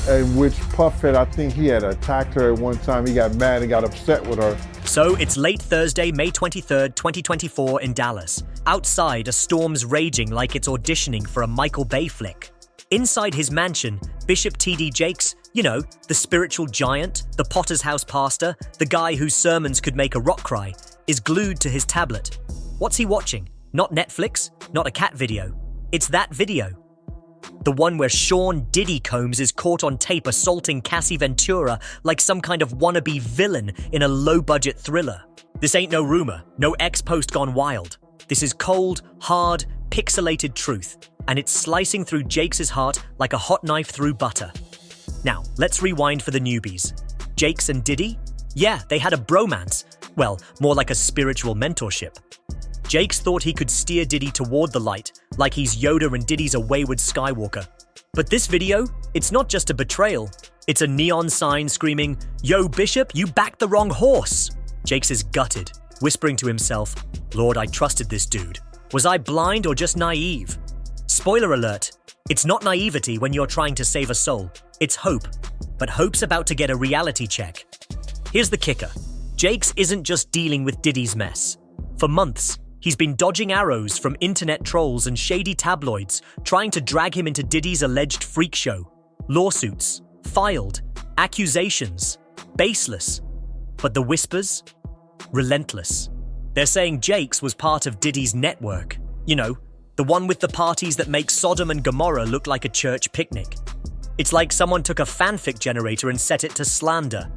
in which Puffhead, I think he had attacked her at one time. He got mad and got upset with her. So it's late Thursday, May 23rd, 2024 in Dallas. Outside, a storm's raging like it's auditioning for a Michael Bay flick. Inside his mansion, Bishop T.D. Jakes, you know, the spiritual giant, the Potter's House pastor, the guy whose sermons could make a rock cry, is glued to his tablet. What's he watching? Not Netflix, not a cat video. It's that video. The one where Sean Diddy Combs is caught on tape assaulting Cassie Ventura like some kind of wannabe villain in a low-budget thriller. This ain't no rumor, no ex-post gone wild. This is cold, hard, pixelated truth, and it's slicing through Jakes' heart like a hot knife through butter. Now, let's rewind for the newbies. Jakes and Diddy? Yeah, they had a bromance. Well, more like a spiritual mentorship. Jakes thought he could steer Diddy toward the light, like he's Yoda and Diddy's a wayward Skywalker. But this video, it's not just a betrayal. It's a neon sign screaming, "Yo, Bishop, you backed the wrong horse!" Jakes is gutted, whispering to himself, "Lord, I trusted this dude. Was I blind or just naive?" Spoiler alert, it's not naivety when you're trying to save a soul. It's hope. But hope's about to get a reality check. Here's the kicker. Jakes isn't just dealing with Diddy's mess. For months, he's been dodging arrows from internet trolls and shady tabloids trying to drag him into Diddy's alleged freak show. Lawsuits, filed, accusations, baseless. But the whispers? Relentless. They're saying Jakes was part of Diddy's network. You know, the one with the parties that make Sodom and Gomorrah look like a church picnic. It's like someone took a fanfic generator and set it to slander.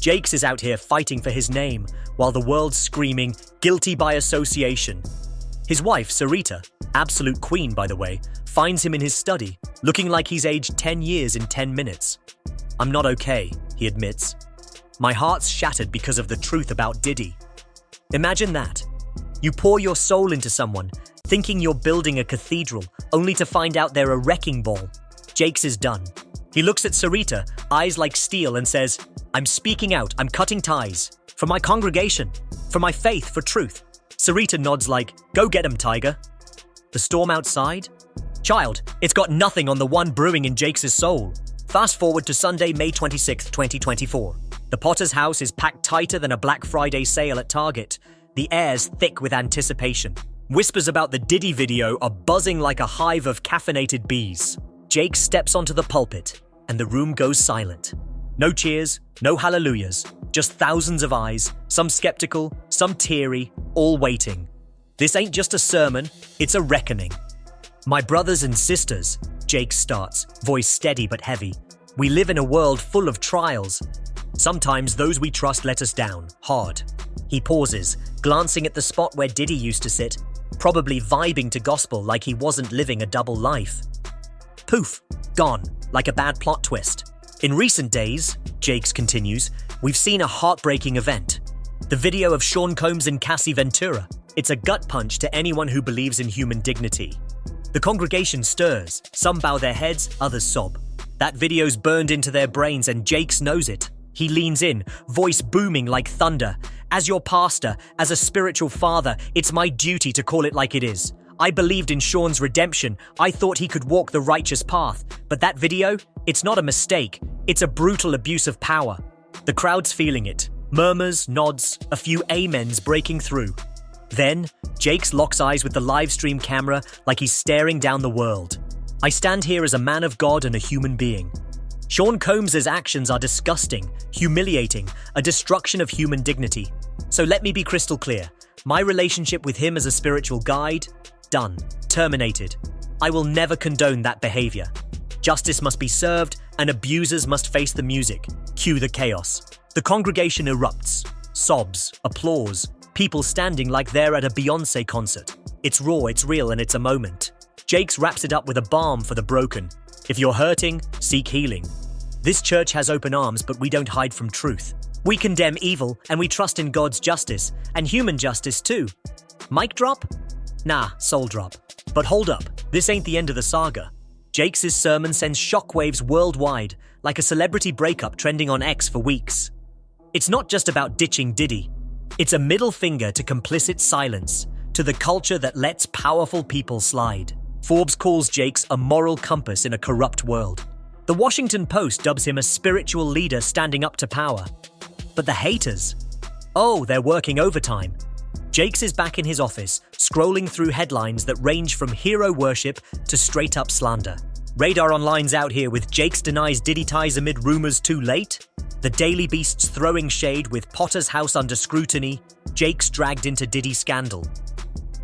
Jakes is out here fighting for his name, while the world's screaming, guilty by association. His wife, Sarita, absolute queen by the way, finds him in his study, looking like he's aged 10 years in 10 minutes. "I'm not okay," he admits. "My heart's shattered because of the truth about Diddy." Imagine that. You pour your soul into someone, thinking you're building a cathedral, only to find out they're a wrecking ball. Jakes is done. He looks at Sarita, eyes like steel, and says, "I'm speaking out, I'm cutting ties. For my congregation, for my faith, for truth." Sarita nods like, "Go get him, Tiger." The storm outside? Child, it's got nothing on the one brewing in Jakes' soul. Fast forward to Sunday, May 26, 2024. The Potter's House is packed tighter than a Black Friday sale at Target. The air's thick with anticipation. Whispers about the Diddy video are buzzing like a hive of caffeinated bees. Jake steps onto the pulpit, and the room goes silent. No cheers, no hallelujahs, just thousands of eyes, some skeptical, some teary, all waiting. This ain't just a sermon, it's a reckoning. "My brothers and sisters," Jake starts, voice steady but heavy. "We live in a world full of trials. Sometimes those we trust let us down, hard." He pauses, glancing at the spot where Diddy used to sit, probably vibing to gospel like he wasn't living a double life. Poof, gone, like a bad plot twist. In recent days, Jakes continues, we've seen a heartbreaking event. The video of Sean Combs and Cassie Ventura. It's a gut punch to anyone who believes in human dignity. The congregation stirs, some bow their heads, others sob. That video's burned into their brains and Jakes knows it. He leans in, voice booming like thunder. "As your pastor, as a spiritual father, it's my duty to call it like it is. I believed in Sean's redemption. I thought he could walk the righteous path. But that video, it's not a mistake. It's a brutal abuse of power." The crowd's feeling it. Murmurs, nods, a few amens breaking through. Then, Jakes locks eyes with the live stream camera like he's staring down the world. "I stand here as a man of God and a human being. Sean Combs' actions are disgusting, humiliating, a destruction of human dignity. So let me be crystal clear. My relationship with him as a spiritual guide, done, terminated. I will never condone that behavior. Justice must be served and abusers must face the music. Cue the chaos." The congregation erupts. Sobs, applause, people standing like they're at a Beyoncé concert. It's raw, it's real, and it's a moment. Jakes wraps it up with a balm for the broken. If you're hurting, seek healing. This church has open arms, but we don't hide from truth. We condemn evil, and we trust in God's justice, and human justice too. Mic drop? Nah, soul drop. But hold up, this ain't the end of the saga. Jakes' sermon sends shockwaves worldwide, like a celebrity breakup trending on X for weeks. It's not just about ditching Diddy. It's a middle finger to complicit silence, to the culture that lets powerful people slide. Forbes calls Jakes a moral compass in a corrupt world. The Washington Post dubs him a spiritual leader standing up to power. But the haters? Oh, they're working overtime. Jakes is back in his office, scrolling through headlines that range from hero worship to straight-up slander. Radar Online's out here with Jakes denies Diddy ties amid rumors too late, the Daily Beast's throwing shade with Potter's house under scrutiny, Jakes dragged into Diddy scandal.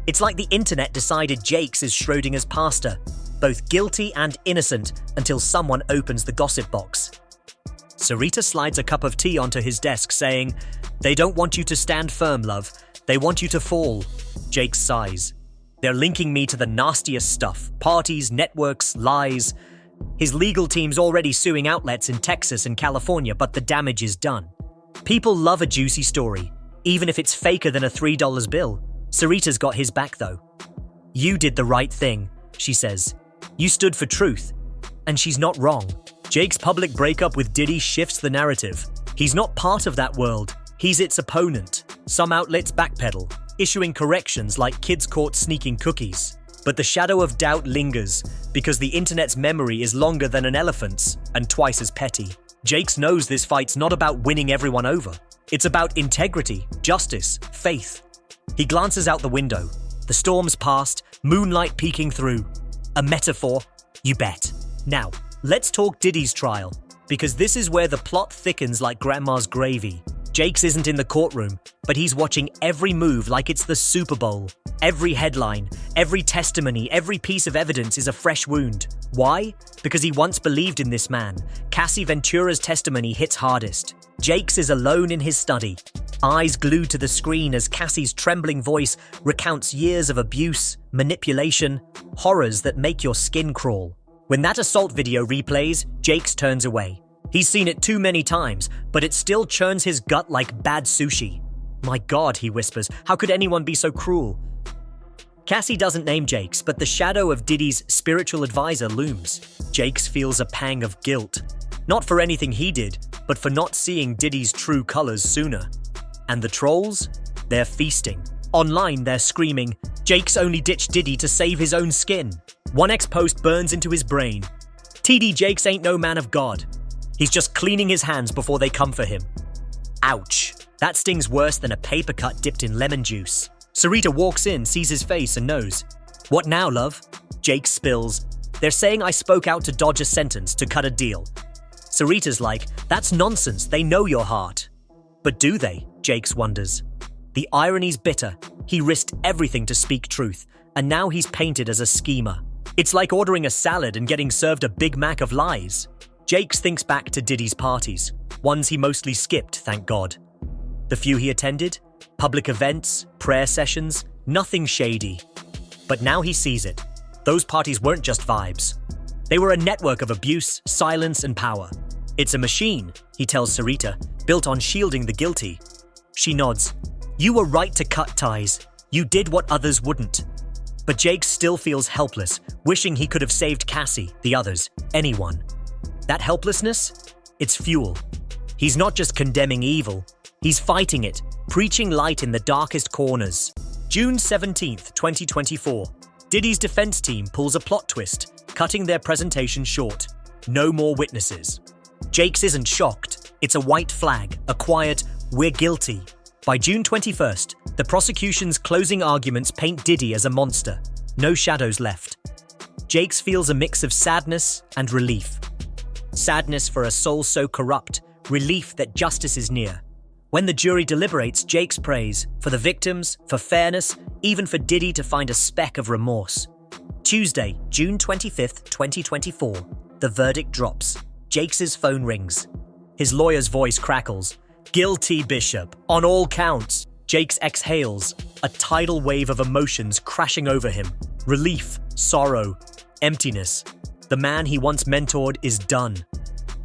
It's like the internet decided Jakes is Schrodinger's pastor, both guilty and innocent until someone opens the gossip box. Sarita slides a cup of tea onto his desk saying, "They don't want you to stand firm, love. They want you to fall." Jakes sighs. "They're linking me to the nastiest stuff. Parties, networks, lies." His legal team's already suing outlets in Texas and California, but the damage is done. People love a juicy story, even if it's faker than a $3 bill. Sarita's got his back though. "You did the right thing," she says. "You stood for truth." And she's not wrong. Jake's public breakup with Diddy shifts the narrative. He's not part of that world. He's its opponent. Some outlets backpedal, issuing corrections like kids caught sneaking cookies. But the shadow of doubt lingers, because the internet's memory is longer than an elephant's and twice as petty. Jakes knows this fight's not about winning everyone over. It's about integrity, justice, faith. He glances out the window. The storm's past, moonlight peeking through. A metaphor? You bet. Now, let's talk Diddy's trial, because this is where the plot thickens like grandma's gravy. Jakes isn't in the courtroom, but he's watching every move like it's the Super Bowl. Every headline, every testimony, every piece of evidence is a fresh wound. Why? Because he once believed in this man. Cassie Ventura's testimony hits hardest. Jakes is alone in his study, eyes glued to the screen as Cassie's trembling voice recounts years of abuse, manipulation, horrors that make your skin crawl. When that assault video replays, Jakes turns away. He's seen it too many times, but it still churns his gut like bad sushi. "My God," he whispers, "how could anyone be so cruel?" Cassie doesn't name Jakes, but the shadow of Diddy's spiritual advisor looms. Jakes feels a pang of guilt. Not for anything he did, but for not seeing Diddy's true colors sooner. And the trolls? They're feasting. Online, they're screaming, "Jakes only ditched Diddy to save his own skin." One ex-post burns into his brain. "TD Jakes ain't no man of God. He's just cleaning his hands before they come for him." Ouch. That stings worse than a paper cut dipped in lemon juice. Sarita walks in, sees his face, and knows. "What now, love?" Jakes spills. "They're saying I spoke out to dodge a sentence, to cut a deal." Sarita's like, "That's nonsense. They know your heart." But do they? Jakes wonders. The irony's bitter. He risked everything to speak truth, and now he's painted as a schemer. It's like ordering a salad and getting served a Big Mac of lies. Jakes thinks back to Diddy's parties, ones he mostly skipped, thank God. The few he attended, public events, prayer sessions, nothing shady. But now he sees it. Those parties weren't just vibes. They were a network of abuse, silence, and power. "It's a machine," he tells Sarita, "built on shielding the guilty." She nods. "You were right to cut ties. You did what others wouldn't." But Jake still feels helpless, wishing he could have saved Cassie, the others, anyone. That helplessness? It's fuel. He's not just condemning evil, he's fighting it, preaching light in the darkest corners. June 17th, 2024. Diddy's defense team pulls a plot twist, cutting their presentation short. No more witnesses. Jakes isn't shocked. It's a white flag, a quiet, "We're guilty." By June 21st, the prosecution's closing arguments paint Diddy as a monster. No shadows left. Jakes feels a mix of sadness and relief. Sadness for a soul so corrupt, relief that justice is near. When the jury deliberates, Jakes prays for the victims, for fairness, even for Diddy to find a speck of remorse. Tuesday, June 25th, 2024. The verdict drops. Jakes' phone rings. His lawyer's voice crackles. "Guilty, Bishop, on all counts." Jakes exhales, a tidal wave of emotions crashing over him. Relief, sorrow, emptiness. The man he once mentored is done.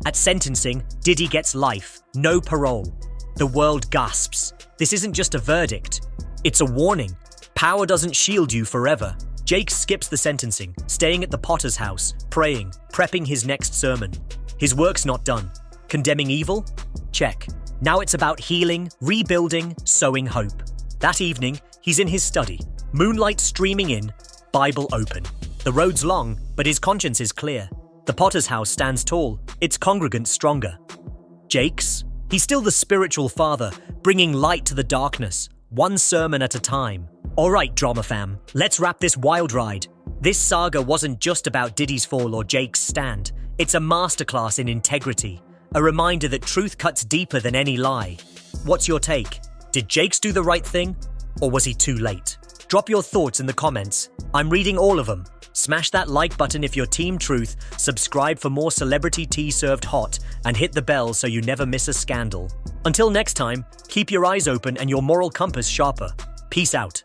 At sentencing, Diddy gets life, no parole. The world gasps. This isn't just a verdict. It's a warning. Power doesn't shield you forever. Jake skips the sentencing, staying at the Potter's house, praying, prepping his next sermon. His work's not done. Condemning evil? Check. Now it's about healing, rebuilding, sowing hope. That evening, he's in his study, moonlight streaming in, Bible open. The road's long, but his conscience is clear. The Potter's house stands tall, its congregants stronger. Jakes? He's still the spiritual father, bringing light to the darkness, one sermon at a time. Alright, drama fam, let's wrap this wild ride. This saga wasn't just about Diddy's fall or Jake's stand. It's a masterclass in integrity, a reminder that truth cuts deeper than any lie. What's your take? Did Jakes do the right thing? Or was he too late? Drop your thoughts in the comments. I'm reading all of them. Smash that like button if you're Team Truth, subscribe for more celebrity tea served hot, and hit the bell so you never miss a scandal. Until next time, keep your eyes open and your moral compass sharper. Peace out.